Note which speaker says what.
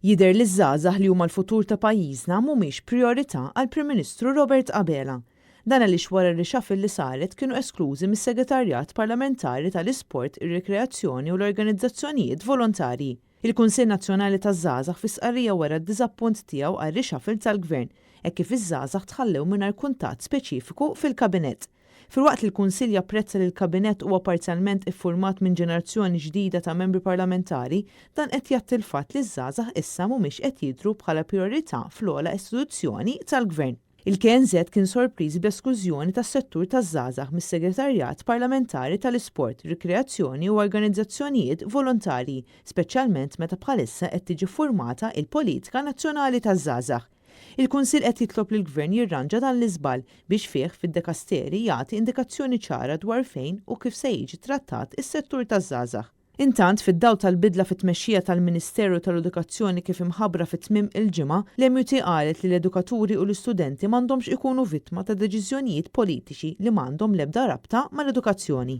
Speaker 1: Jidher li ż-żgħażagħ li huma l-futur ta' pajjiżna mhumiex prijorità għall-Prim Ministru Robert Abela. Dan għaliex wara r-reshuffle li saret kienu esklużi mis-Segretarjat Parlamentari tal-Isport, ir-Rekreazzjoni u l-Organizzazzjonijiet Volontarji. Il-Kunsill Nazzjonali taż-Żgħażagħ fi sqarrija wara d-diżappunt tiegħu għar-reshuffle tal-Gvern hekk kif iż-żgħażagħ tħallew mingħajr kuntatt speċifiku fil-Kabinett. Filwaqt li l-Kunsill japprezza li l-Kabinett huwa parzjalment iffurmat minn ġenerazzjoni ġdida ta' membri parlamentari, dan qed jagħti l-fatt li ż-żgħażagħ issa mhumiex qed jidhru bħala prijorità fl-ogħla istituzzjoni tal-Gvern. Il-KNZ kien sorpriż bl-esklużjoni tas-settur taż-żgħażagħ mis-Segretarjat Parlamentari tal-Isport, Rikreazzjoni u Organizzazzjonijiet Volontarji, speċjalment meta bħalissa qed tiġi ffurmata il-Politika Nazzjonali taż-żgħażagħ. Il-Kunsill qed jitlob lill-Gvern jirranġa dan l-iżball biex fih fid-dekasteri jagħti indikazzjoni ċara dwar fejn u kif se jiġi trattat is-settur taż-żgħażagħ. Intant fid-dawl tal-bidla fit-tmexxija tal-Ministeru tal-Edukazzjoni kif imħabbra fit-tmiem il-ġimgħa, l-MUT qalet li l-edukaturi u l-istudenti m'għandhomx ikunu vittma ta' deċiżjonijiet politiċi li m'għandhom l-ebda rabta mal-edukazzjoni.